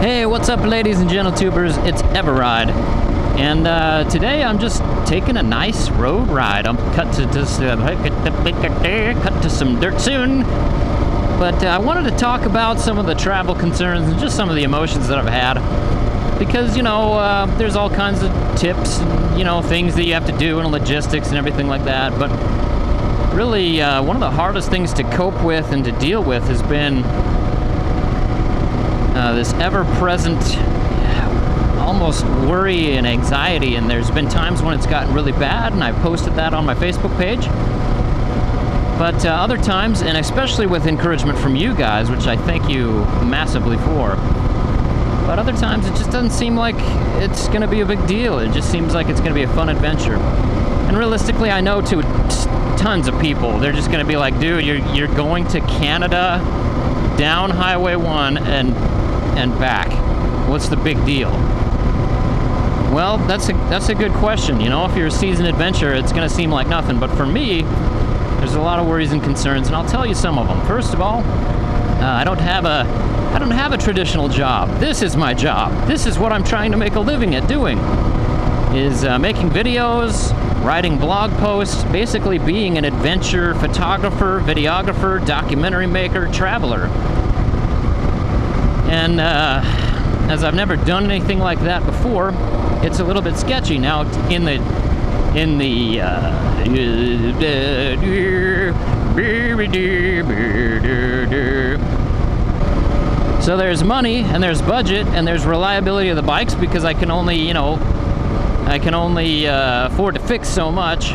Hey, what's up, ladies and gentle-tubers? It's eveRide, and today I'm just taking a nice road ride. I'm cut to some dirt soon, but I wanted to talk about some of the travel concerns and just some of the emotions that I've had, because there's all kinds of tips and things that you have to do and logistics and everything like that. But really, one of the hardest things to cope with and to deal with has been this ever-present almost worry and anxiety, and there's been times when it's gotten really bad, and I've posted that on my Facebook page. But other times, and especially with encouragement from you guys, which I thank you massively for, but other times it just doesn't seem like it's going to be a big deal. It just seems like it's going to be a fun adventure. And realistically, I know to tons of people, they're just going to be like, dude, you're going to Canada, down Highway 1 and back. What's the big deal? Well, that's a good question. If you're a seasoned adventurer, it's going to seem like nothing. But for me, there's a lot of worries and concerns, and I'll tell you some of them. First of all, I don't have a traditional job. This is my job. This is what I'm trying to make a living at doing, is making videos, writing blog posts, basically being an adventure photographer, videographer, documentary maker, traveler. And as I've never done anything like that before, it's a little bit sketchy. Now, so there's money and there's budget and there's reliability of the bikes, because I can only afford to fix so much.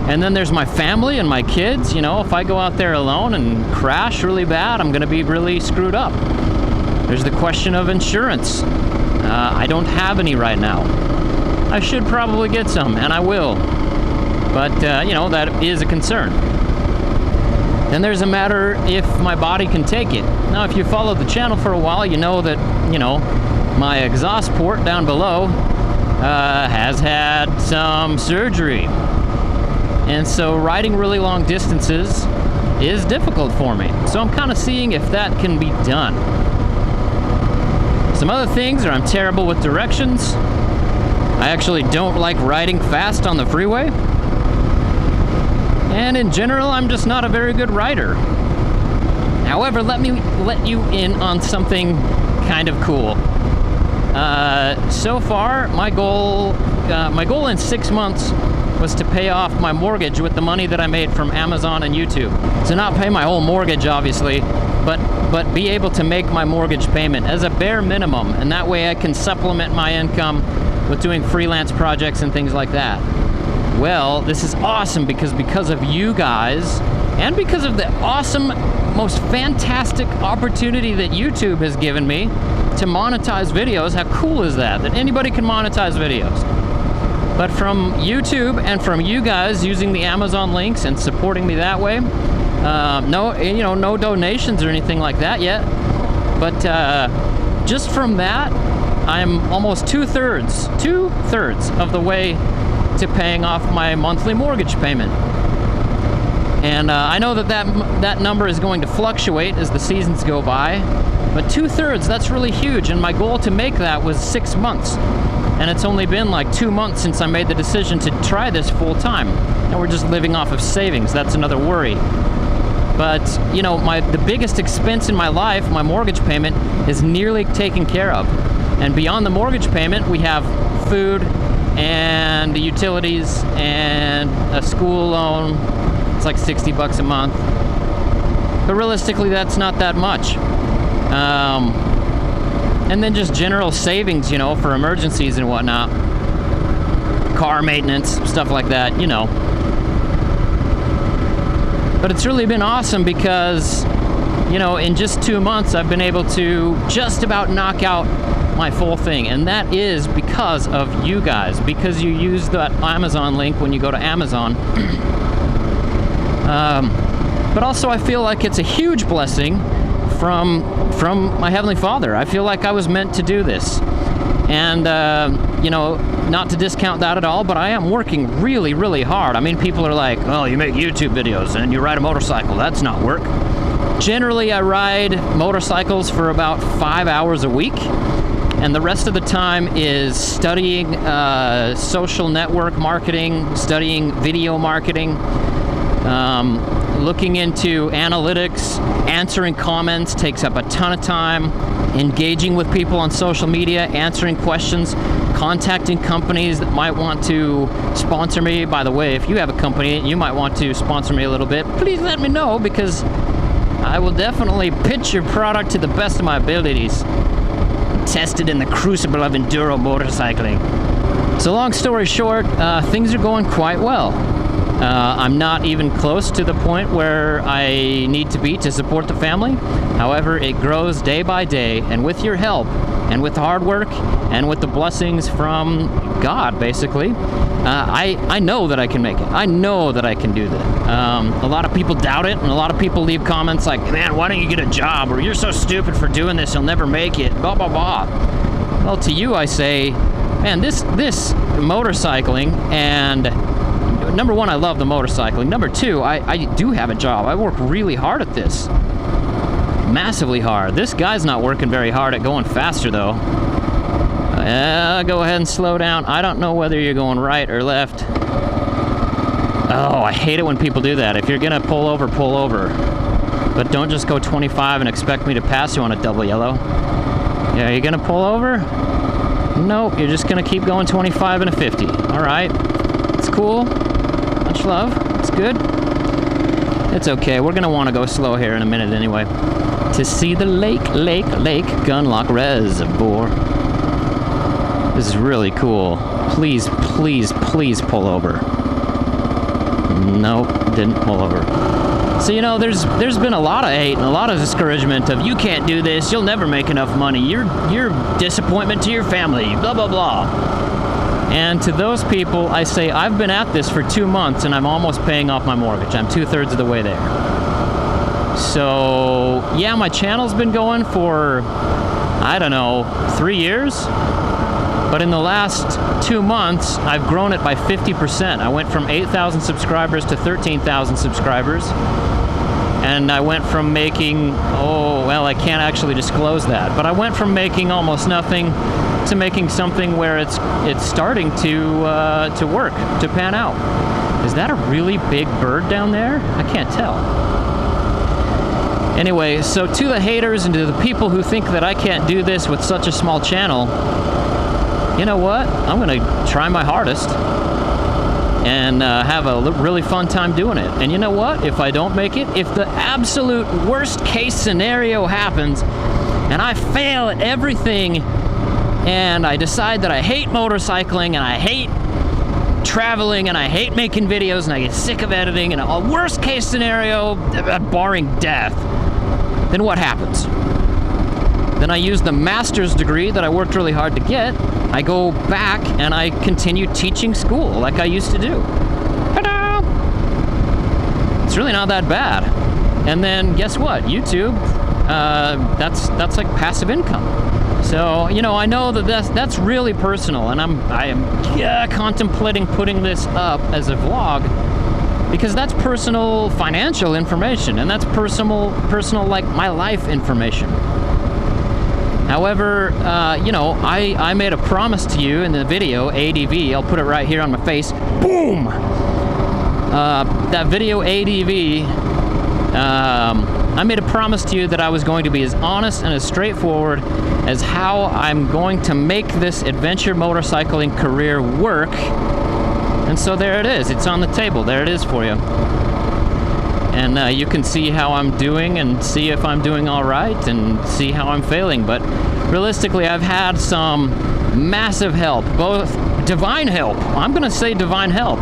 And then there's my family and my kids. If I go out there alone and crash really bad, I'm going to be really screwed up. There's the question of insurance. I don't have any right now. I should probably get some, and I will. But, that is a concern. Then there's a matter if my body can take it. Now, if you follow the channel for a while, you know that, my exhaust port down below has had some surgery. And so riding really long distances is difficult for me. So I'm kind of seeing if that can be done. Some other things are I'm terrible with directions. I actually don't like riding fast on the freeway. And in general, I'm just not a very good rider. However, let me let you in on something kind of cool. So far, my goal in 6 months was to pay off my mortgage with the money that I made from Amazon and YouTube. So not pay my whole mortgage, obviously, but be able to make my mortgage payment as a bare minimum, and that way I can supplement my income with doing freelance projects and things like that. Well, this is awesome because of you guys, and because of the awesome, most fantastic opportunity that YouTube has given me to monetize videos. How cool is that anybody can monetize videos? But from YouTube and from you guys using the Amazon links and supporting me that way, no donations or anything like that yet. But just from that, I'm almost two-thirds of the way to paying off my monthly mortgage payment. And I know that number is going to fluctuate as the seasons go by, but 2/3, that's really huge. And my goal to make that was 6 months. And it's only been like 2 months since I made the decision to try this full time. And we're just living off of savings. That's another worry. But, the biggest expense in my life, my mortgage payment, is nearly taken care of. And beyond the mortgage payment, we have food and the utilities and a school loan. It's like $60 a month. But realistically, that's not that much. And then just general savings, for emergencies and whatnot. Car maintenance, stuff like that, But it's really been awesome because, in just 2 months, I've been able to just about knock out my full thing. And that is because of you guys, because you use that Amazon link when you go to Amazon. But also I feel like it's a huge blessing from my Heavenly Father. I feel like I was meant to do this. And, not to discount that at all, but I am working really, really hard. I mean, people are like, oh, you make YouTube videos and you ride a motorcycle. That's not work. Generally, I ride motorcycles for about 5 hours a week, and the rest of the time is studying social network marketing, studying video marketing, looking into analytics, answering comments takes up a ton of time, engaging with people on social media, answering questions, contacting companies that might want to sponsor me. By the way, if you have a company and you might want to sponsor me a little bit, please let me know, because I will definitely pitch your product to the best of my abilities. Tested in the crucible of enduro motorcycling. So long story short, things are going quite well. I'm not even close to the point where I need to be to support the family. However, it grows day by day, and with your help, and with hard work, and with the blessings from God, basically, I know that I can make it. I know that I can do that. A lot of people doubt it, and a lot of people leave comments like, man, why don't you get a job? Or you're so stupid for doing this, you'll never make it, blah, blah, blah. Well, to you, I say, man, this motorcycling, and number one, I love the motorcycling. Number two, I do have a job. I work really hard at this. Massively hard. This guy's not working very hard at going faster, though. Go ahead and slow down. I don't know whether you're going right or left. Oh, I hate it when people do that. If you're gonna pull over, pull over. But don't just go 25 and expect me to pass you on a double yellow. Yeah, you're gonna pull over? Nope, you're just gonna keep going 25 and a 50. All right, it's cool. Much love, it's good. It's okay, we're gonna wanna go slow here in a minute anyway. To see the lake, Gunlock Reservoir. This is really cool. Please, please, please pull over. Nope, didn't pull over. So, you know, there's been a lot of hate and a lot of discouragement of, you can't do this, you'll never make enough money, you're disappointment to your family, blah, blah, blah. And to those people, I say, I've been at this for 2 months and I'm almost paying off my mortgage. I'm 2/3 of the way there. So, yeah, my channel's been going for, I don't know, 3 years. But in the last 2 months, I've grown it by 50%. I went from 8,000 subscribers to 13,000 subscribers. And I went from making, oh, well, I can't actually disclose that, but I went from making almost nothing to making something where it's starting to work, to pan out. Is that a really big bird down there? I can't tell. Anyway, so to the haters and to the people who think that I can't do this with such a small channel, you know what? I'm gonna try my hardest and have a really fun time doing it. And you know what? If I don't make it, if the absolute worst case scenario happens and I fail at everything and I decide that I hate motorcycling and I hate traveling and I hate making videos and I get sick of editing, and a worst case scenario, barring death, then what happens? Then I use the master's degree that I worked really hard to get. I go back and I continue teaching school like I used to do. Ta-da! It's really not that bad. And then guess what? YouTube, that's like passive income. So, you know, I know that that's really personal, and I am contemplating putting this up as a vlog because that's personal financial information, and that's personal like my life information. However, you know, I made a promise to you in the video, ADV, I'll put it right here on my face, boom! That video ADV, I made a promise to you that I was going to be as honest and as straightforward as how I'm going to make this adventure motorcycling career work. And so there it is, it's on the table, there it is for you. And you can see how I'm doing and see if I'm doing all right and see how I'm failing. But realistically, I've had some massive help, both divine help. I'm gonna say divine help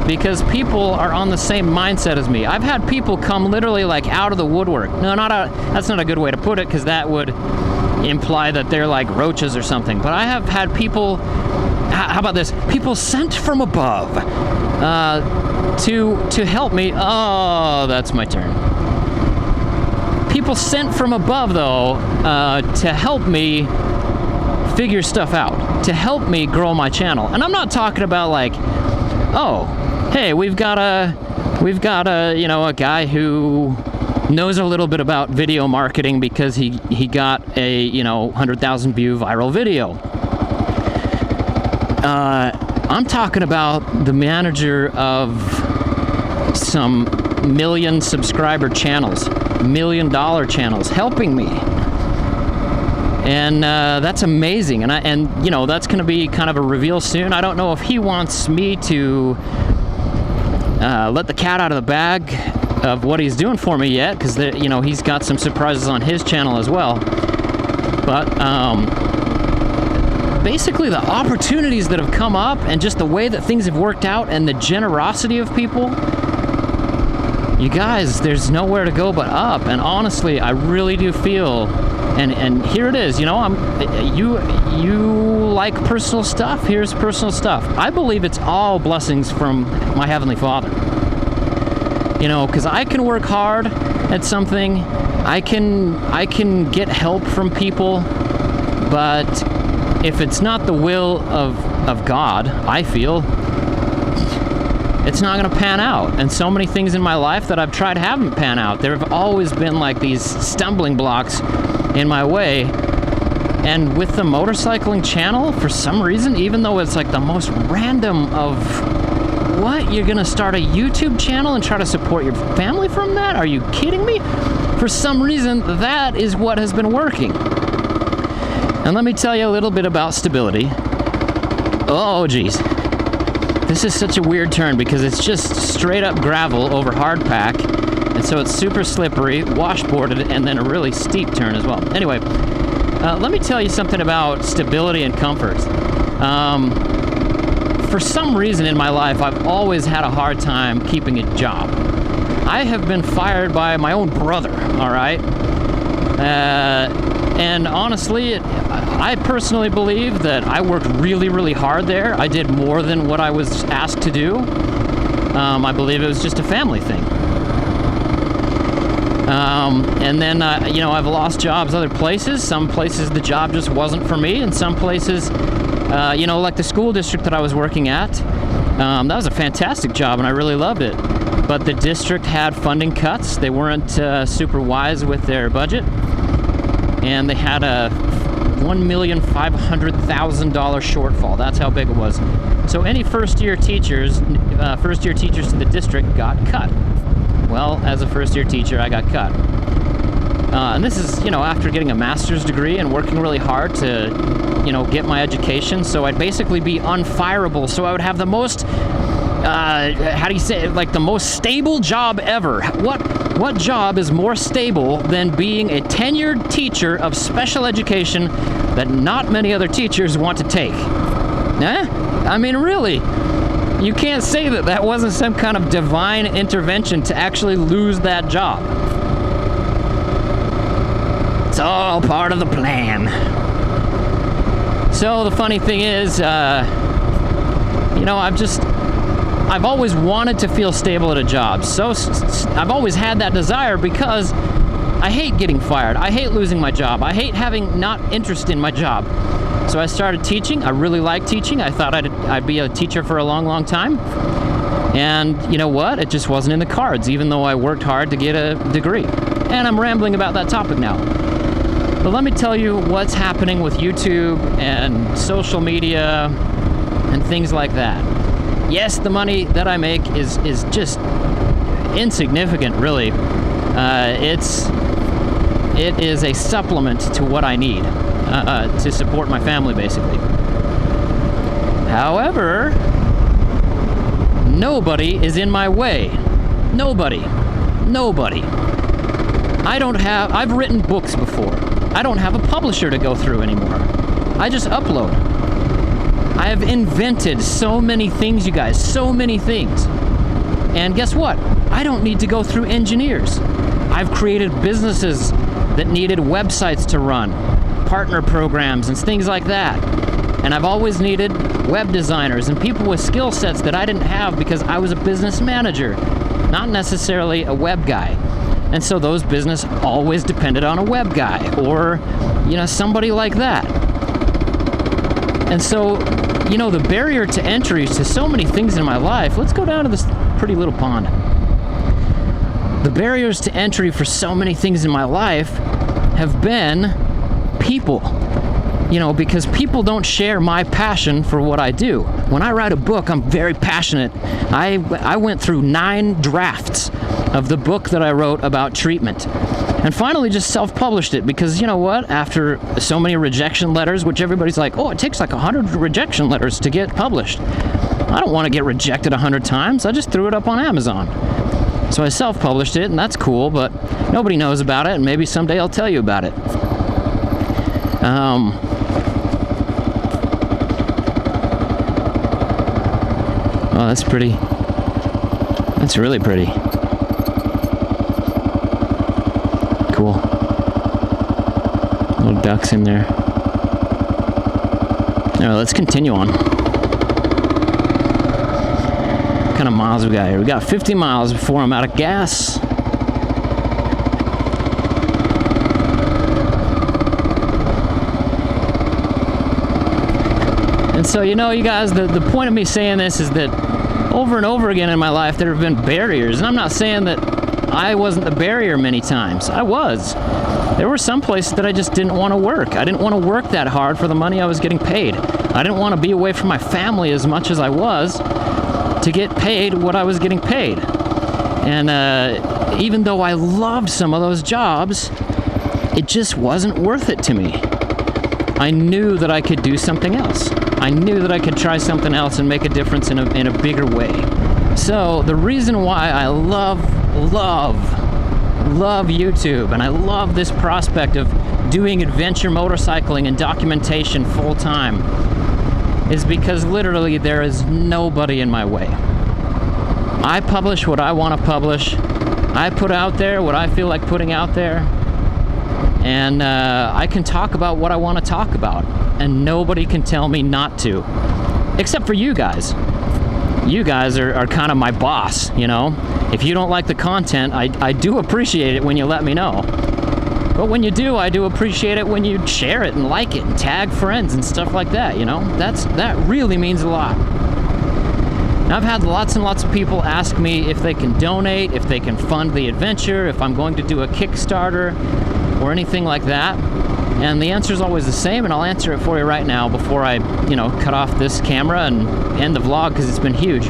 because people are on the same mindset as me. I've had people come literally like out of the woodwork. No, that's not a good way to put it, because that would imply that they're like roaches or something. But I have had people, how about this? People sent from above to help me. Oh, that's my turn. People sent from above, though, to help me figure stuff out, to help me grow my channel. And I'm not talking about like, oh, hey, we've got a you know, a guy who knows a little bit about video marketing because he got a 100,000 view viral video. I'm talking about the manager of some million subscriber channels, $1 million channels, helping me. And that's amazing. And that's going to be kind of a reveal soon. I don't know if he wants me to let the cat out of the bag of what he's doing for me yet, because he's got some surprises on his channel as well. But basically the opportunities that have come up and just the way that things have worked out and the generosity of people, you guys, there's nowhere to go but up. And honestly, I really do feel, and here it is, you like personal stuff, here's personal stuff. I believe it's all blessings from my Heavenly Father. Because I can work hard at something, I can get help from people, but if it's not the will of God, I feel, it's not going to pan out. And so many things in my life that I've tried haven't pan out. There have always been like these stumbling blocks in my way. And with the motorcycling channel, for some reason, even though it's like the most random of what? You're going to start a YouTube channel and try to support your family from that? Are you kidding me? For some reason, that is what has been working. And let me tell you a little bit about stability. Oh, geez. This is such a weird turn because it's just straight up gravel over hard pack. And so it's super slippery, washboarded, and then a really steep turn as well. Anyway, let me tell you something about stability and comfort. For some reason in my life, I've always had a hard time keeping a job. I have been fired by my own brother, all right? And honestly, I personally believe that I worked really, really hard there. I did more than what I was asked to do. I believe it was just a family thing. And then, I've lost jobs other places. Some places the job just wasn't for me, and some places, like the school district that I was working at, that was a fantastic job, and I really loved it. But the district had funding cuts. They weren't super wise with their budget, and they had a $1,500,000 shortfall. That's how big it was. So any first-year teachers to the district got cut. Well, as a first-year teacher, I got cut. And this is, after getting a master's degree and working really hard to, get my education. So I'd basically be unfireable. So I would have the most, the most stable job ever. What job is more stable than being a tenured teacher of special education that not many other teachers want to take? I mean, really? You can't say that wasn't some kind of divine intervention to actually lose that job. It's all part of the plan. So the funny thing is, I've always wanted to feel stable at a job. So I've always had that desire because I hate getting fired. I hate losing my job. I hate having not interest in my job. So I started teaching. I really like teaching. I thought I'd be a teacher for a long, long time. And you know what? It just wasn't in the cards, even though I worked hard to get a degree. And I'm rambling about that topic now. But let me tell you what's happening with YouTube and social media and things like that. Yes, the money that I make is just insignificant, really. It is a supplement to what I need to support my family, basically. However, nobody is in my way. Nobody. I've written books before. I don't have a publisher to go through anymore. I just upload. I have invented so many things, you guys, so many things. And guess what? I don't need to go through engineers. I've created businesses that needed websites to run, partner programs and things like that. And I've always needed web designers and people with skill sets that I didn't have because I was a business manager, not necessarily a web guy. And so those business always depended on a web guy or, somebody like that. And so, the barrier to entry to so many things in my life, let's go down to this pretty little pond. The barriers to entry for so many things in my life have been people. You know, because people don't share my passion for what I do. When I write a book, I'm very passionate. I went through 9 drafts of the book that I wrote about treatment, and finally just self-published it because, you know what, after so many rejection letters, which everybody's like, oh, it takes like 100 rejection letters to get published. I don't want to get rejected 100 times. I just threw it up on Amazon. So I self-published it, and that's cool, but nobody knows about it, and maybe someday I'll tell you about it. Oh, that's pretty. That's really pretty. Cool. Little ducks in there. All right, let's continue on. What kind of miles we got here? We got 50 miles before I'm out of gas. And so, you know, you guys, the point of me saying this is that over and over again in my life, there have been barriers. And I'm not saying that I wasn't the barrier many times. I was. There were some places that I just didn't want to work. I didn't want to work that hard for the money I was getting paid. I didn't want to be away from my family as much as I was to get paid what I was getting paid. And even though I loved some of those jobs, it just wasn't worth it to me. I knew that I could do something else. I knew that I could try something else and make a difference in a bigger way. So the reason why I love YouTube, and I love this prospect of doing adventure motorcycling and documentation full time, is because literally there is nobody in my way. I publish what I want to publish. I put out there what I feel like putting out there. And I can talk about what I want to talk about, and nobody can tell me not to, except for you guys. You guys are kind of my boss, you know? If you don't like the content, I do appreciate it when you let me know. But when you do, I do appreciate it when you share it and like it and tag friends and stuff like that, you know? That really means a lot. Now, I've had lots and lots of people ask me if they can donate, if they can fund the adventure, if I'm going to do a Kickstarter or anything like that. And the answer is always the same, and I'll answer it for you right now before I, you know, cut off this camera and end the vlog because it's been huge.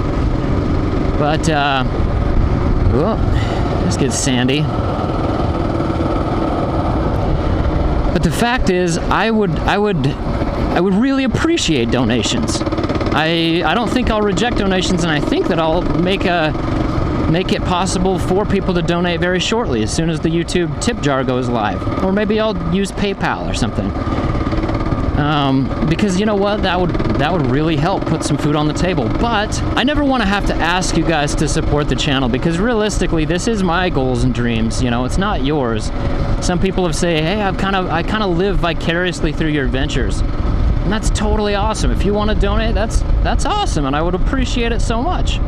But, this gets sandy. But the fact is, I would really appreciate donations. I don't think I'll reject donations, and I think that I'll make it possible for people to donate very shortly, as soon as the YouTube tip jar goes live. Or maybe I'll use PayPal or something. Because you know what, that would really help put some food on the table. But I never want to have to ask you guys to support the channel, because realistically, this is my goals and dreams. You know, it's not yours. Some people have said, hey, I kind of live vicariously through your adventures. And that's totally awesome. If you want to donate, that's awesome, and I would appreciate it so much.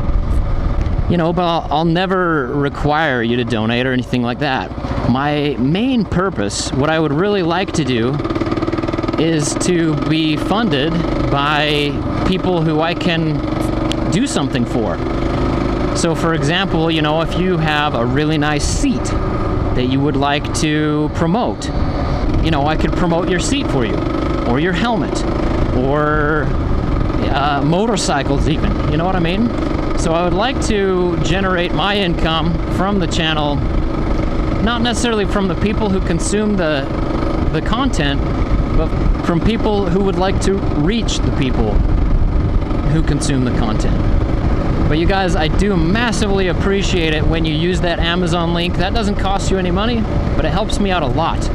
You know, but I'll never require you to donate or anything like that. My main purpose, what I would really like to do, is to be funded by people who I can do something for. So for example, you know, if you have a really nice seat that you would like to promote, you know, I could promote your seat for you, or your helmet, or motorcycles even, you know what I mean? So I would like to generate my income from the channel, not necessarily from the people who consume the content, but from people who would like to reach the people who consume the content. But you guys, I do massively appreciate it when you use that Amazon link. That doesn't cost you any money, but it helps me out a lot.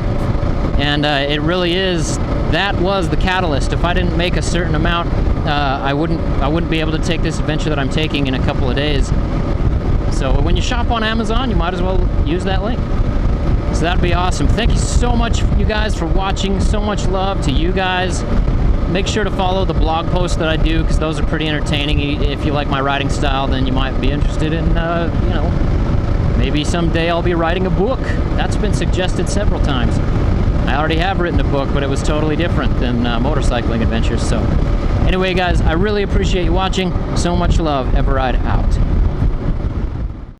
And it really is, that was the catalyst. If I didn't make a certain amount, I wouldn't be able to take this adventure that I'm taking in a couple of days. So when you shop on Amazon, you might as well use that link. So that'd be awesome. Thank you so much, you guys, for watching. So much love to you guys. Make sure to follow the blog posts that I do, because those are pretty entertaining. If you like my writing style, then you might be interested in, you know, maybe someday I'll be writing a book. That's been suggested several times. I already have written a book, but it was totally different than motorcycling adventures. So anyway, guys, I really appreciate you watching. So much love. eveRide out.